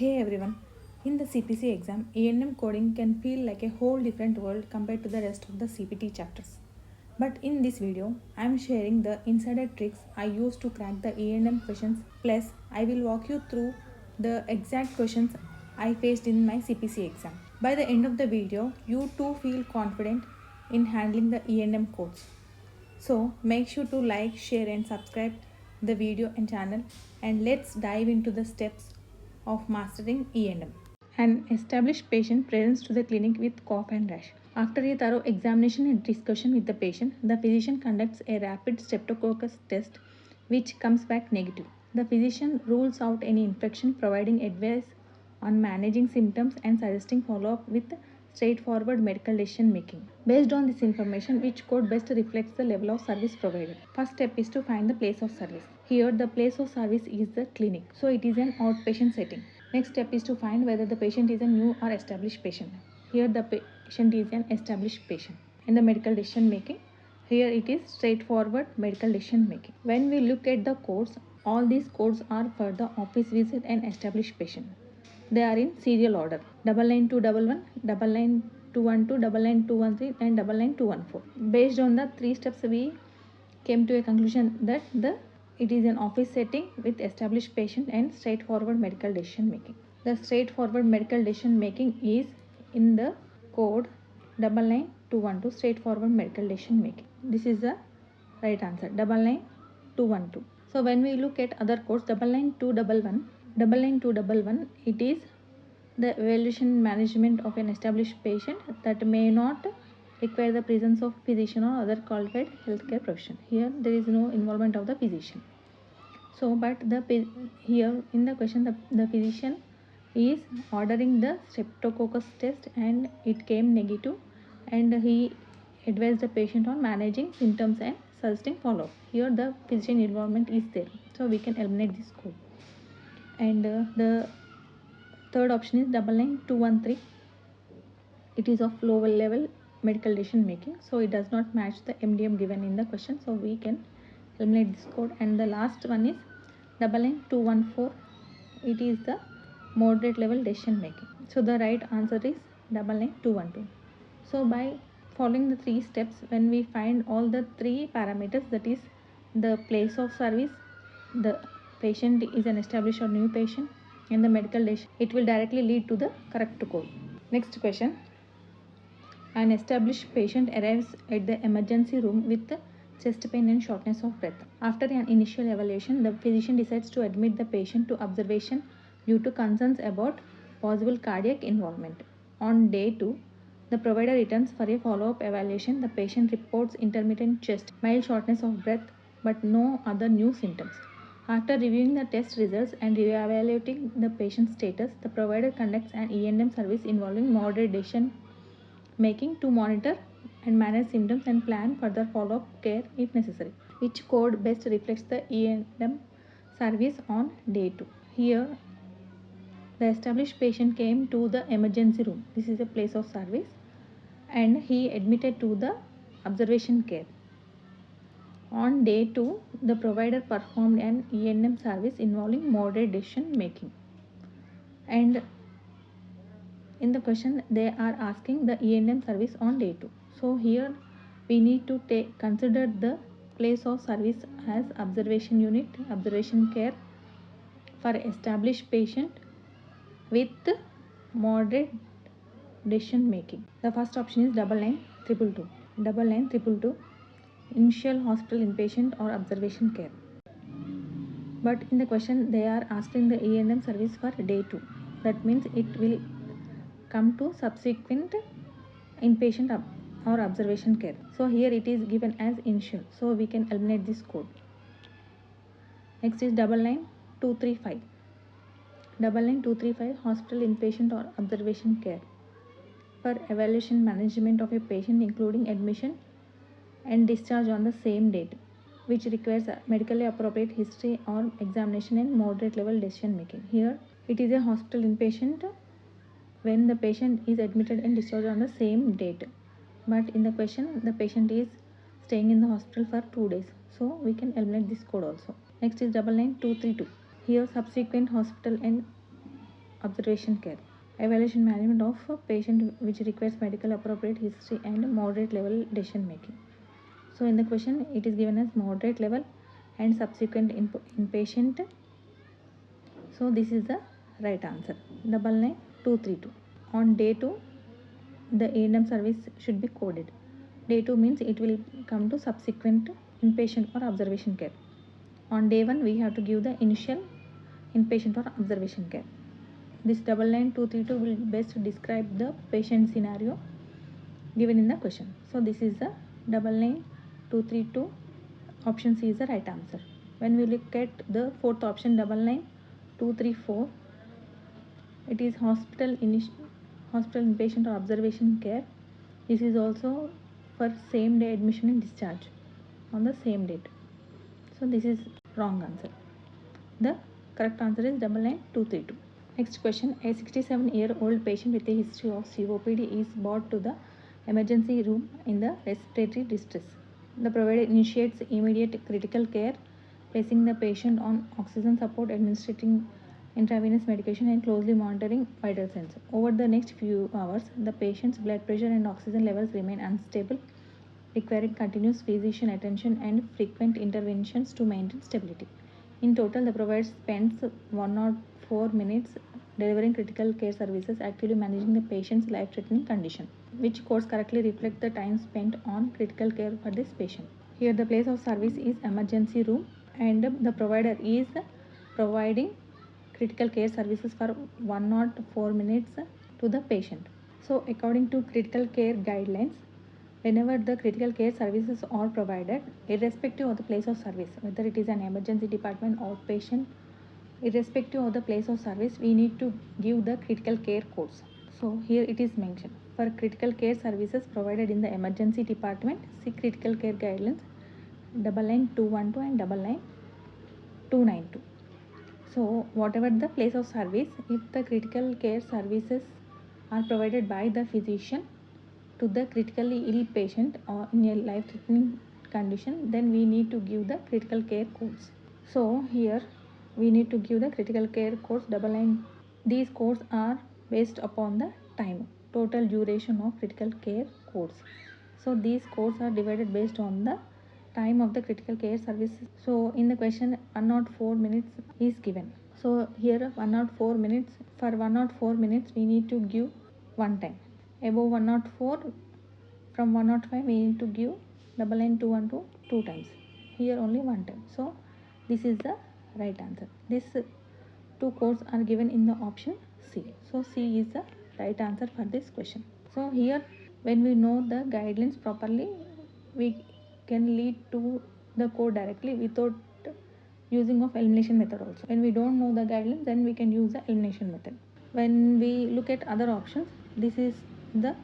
Hey everyone, in the CPC exam, E&M coding can feel like a whole different world compared to the rest of the CPT chapters. But in this video, I am sharing the insider tricks I use to crack the E&M questions, plus I will walk you through the exact questions I faced in my CPC exam. By the end of the video, you too feel confident in handling the E&M codes. So make sure to like, share and subscribe the video and channel, and let's dive into the steps of mastering E&M. An established patient presents to the clinic with cough and rash. After a thorough examination and discussion with the patient, the physician conducts a rapid streptococcus test which comes back negative. The physician rules out any infection, providing advice on managing symptoms and suggesting follow-up with straightforward medical decision making. Based on this information, which code best reflects the level of service provided? First step is to find the place of service. Here, the place of service is the clinic, so it is an outpatient setting. Next step is to find whether the patient is a new or established patient. Here, the patient is an established patient. In the medical decision making, here it is straightforward medical decision making. When we look at the codes, all these codes are for the office visit and established patient. They are in serial order: 99211, 99212, 99213 and 99214. Based on the three steps, we came to a conclusion that it is an office setting with established patient and straightforward medical decision making. The straightforward medical decision making is in the code 99212, straightforward medical decision making. This is the right answer, 99212. So when we look at other codes, 99211, it is the evaluation management of an established patient that may not require the presence of physician or other qualified healthcare profession. Here there is no involvement of the physician. So but here in the question, the physician is ordering the streptococcus test and it came negative, and he advised the patient on managing symptoms and suggesting follow-up. Here the physician involvement is there, so we can eliminate this code. And the third option is 99213. It is of lower level medical decision making, so it does not match the MDM given in the question, so we can eliminate this code. And the last one is 99214. It is the moderate level decision making, so the right answer is 99212. So by following the three steps, when we find all the three parameters, that is the place of service, the patient is an established or new patient, and the medical decision, it will directly lead to the correct code. Next question. An established patient arrives at the emergency room with chest pain and shortness of breath. After an initial evaluation, the physician decides to admit the patient to observation due to concerns about possible cardiac involvement. On day 2, the provider returns for a follow-up evaluation. The patient reports intermittent chest, mild shortness of breath, but no other new symptoms. After reviewing the test results and evaluating the patient's status, the provider conducts an E&M service involving moderate decision making to monitor and manage symptoms and plan further follow-up care if necessary. Which code best reflects the E&M service on day 2? Here, the established patient came to the emergency room. This is a place of service, and he admitted to the observation care. On day 2, the provider performed an E&M service involving moderate decision making. And in the question, they are asking the E&M service on day 2. So here we need to consider the place of service as observation unit, observation care for established patient with moderate decision making. The first option is 99222. 99222, initial hospital inpatient or observation care. But in the question, they are asking the E&M service for day 2. That means it will come to subsequent inpatient or observation care. So here it is given as initial, so we can eliminate this code. Next is 99235. 99235, hospital inpatient or observation care for evaluation management of a patient including admission and discharge on the same date, which requires medically appropriate history or examination and moderate level decision making. Here it is a hospital inpatient when the patient is admitted and discharged on the same date, but in the question the patient is staying in the hospital for 2 days, so we can eliminate this code also. Next is 99232. Here subsequent hospital and observation care. Evaluation management of a patient which requires medical appropriate history and moderate level decision making. So in the question it is given as moderate level and subsequent inpatient. So this is the right answer. 99232. On day 2 the E&M service should be coded. Day 2 means it will come to subsequent inpatient or observation care. On day 1 we have to give the initial inpatient or observation care. This 99232 will best describe the patient scenario given in the question. So this is the 99232. Option C is the right answer. When we look at the fourth option 99234, it is hospital inpatient or observation care. This is also for same day admission and discharge on the same date. So this is wrong answer. The correct answer is 99232. Next question. A 67-year-old patient with a history of COPD is brought to the emergency room in the respiratory distress. The provider initiates immediate critical care, placing the patient on oxygen support, administering intravenous medication and closely monitoring vital signs. Over the next few hours, the patient's blood pressure and oxygen levels remain unstable, requiring continuous physician attention and frequent interventions to maintain stability. In total, the provider spends 104 minutes delivering critical care services, actively managing the patient's life-threatening condition. Which codes correctly reflect the time spent on critical care for this patient? Here the place of service is emergency room and the provider is providing critical care services for 104 minutes to the patient. So according to critical care guidelines, whenever the critical care services are provided, irrespective of the place of service, whether it is an emergency department or patient, irrespective of the place of service, we need to give the critical care codes. So here it is mentioned. For critical care services provided in the emergency department, see critical care guidelines 99212 and 99292. So whatever the place of service, if the critical care services are provided by the physician to the critically ill patient or in a life-threatening condition, then we need to give the critical care codes. So here we need to give the critical care codes 99. These codes are based upon the time, total duration of critical care codes. So these codes are divided based on the time of the critical care services. So in the question 104 minutes is given. So here 104 minutes, for 104 minutes we need to give one time. Above 104, from 105 we need to give 99212 two times. Here only one time. So this is the right answer. These two codes are given in the option C. So C is the right answer for this question. So here when we know the guidelines properly, we can lead to the code directly without using of elimination method also. When we don't know the guidelines, then we can use the elimination method. When we look at other options, this is the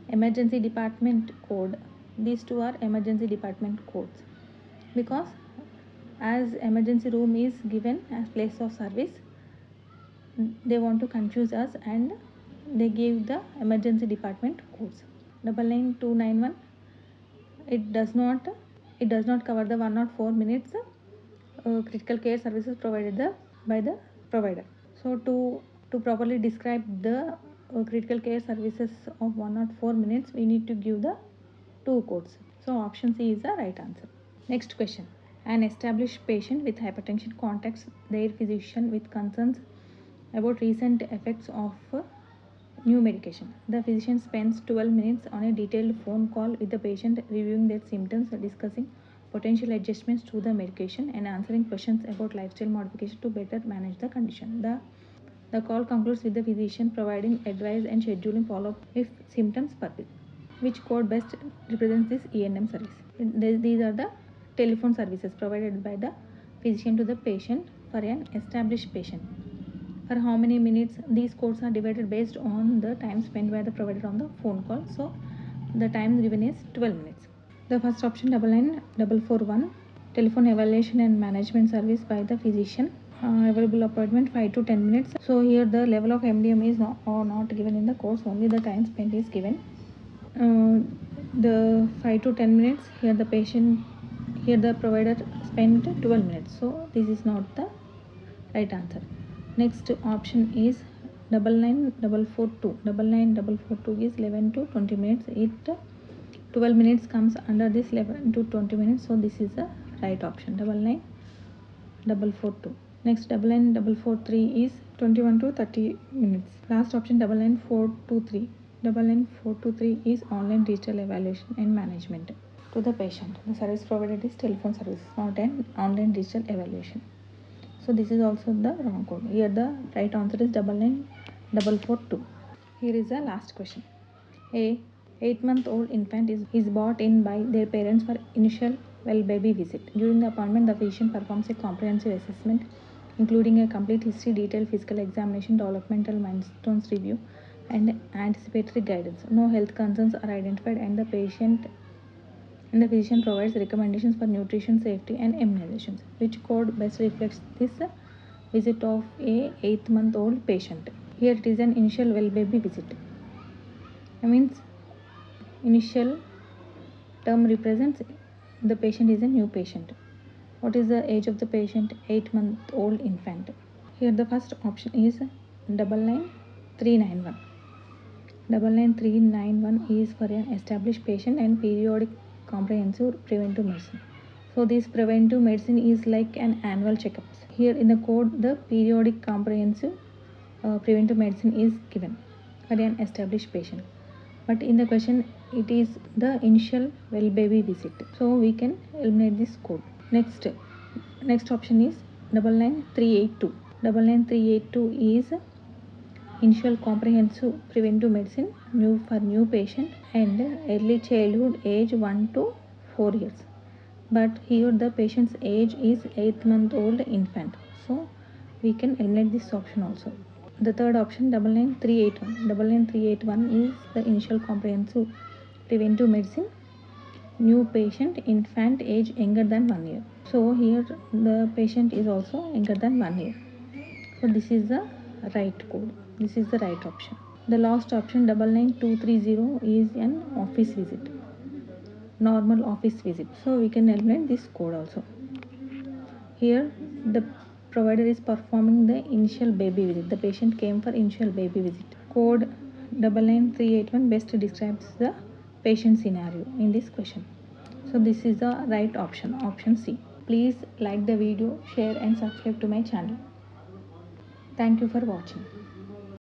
emergency department code. These two are emergency department codes, because as emergency room is given as place of service, they want to confuse us and they gave the emergency department codes. 99291, it does not cover the 104 minutes critical care services provided by the provider. So to properly describe the critical care services of 104 minutes, we need to give the two codes. So option C is the right answer. Next question. An established patient with hypertension contacts their physician with concerns about recent effects of new medication. The physician spends 12 minutes on a detailed phone call with the patient, reviewing their symptoms, discussing potential adjustments to the medication, and answering questions about lifestyle modification to better manage the condition. The call concludes with the physician providing advice and scheduling follow-up if symptoms persist. Which code best represents this E&M service? These are the telephone services provided by the physician to the patient for an established patient. For how many minutes? These codes are divided based on the time spent by the provider on the phone call. So the time given is 12 minutes. The first option 99441, telephone evaluation and management service by the physician. Available appointment 5 to 10 minutes. So here the level of MDM is not given in the course, only the time spent is given. The 5 to 10 minutes, here the provider spent 12 minutes. So this is not the right answer. Next option is 99442. 99442 is 11 to 20 minutes. 12 minutes comes under this 11 to 20 minutes. So this is the right option, 99442. Next, 99443 is 21 to 30 minutes. Last option, 99423. 99423 is online digital evaluation and management to the patient. The service provided is telephone service, not an online digital evaluation. So this is also the wrong code. Here the right answer is 99442. Here is the last question. A 8-month-old infant is brought in by their parents for initial well baby visit. During the appointment, the physician performs a comprehensive assessment including a complete history, detailed physical examination, developmental milestones review, and anticipatory guidance. No health concerns are identified, and the physician provides recommendations for nutrition, safety, and immunizations. Which code best reflects this visit of a 8-month-old patient? Here it is an initial well baby visit. That means initial term represents the patient is a new patient. What is the age of the patient? 8-month-old infant. Here the first option is 99391. 99391 is for an established patient and periodic comprehensive preventive medicine. So this preventive medicine is like an annual checkup. Here in the code the periodic comprehensive preventive medicine is given for an established patient. But in the question it is the initial well baby visit. So we can eliminate this code. Next option is 99382. 99382 is initial comprehensive preventive medicine for new patient and early childhood age 1 to 4 years. But here the patient's age is 8-month-old infant. So we can eliminate this option also. The third option 99381. 99381 is the initial comprehensive preventive medicine new patient infant age younger than 1 year. So here the patient is also younger than 1 year. So this is the right code. This is the right option. The last option 99230 is an office visit, normal office visit. So we can eliminate this code also. Here the provider is performing the initial baby visit. The patient came for initial baby visit. Code 99381 best describes the patient scenario in this question. So this is the right option, option C. Please like the video, share and subscribe to my channel. Thank you for watching.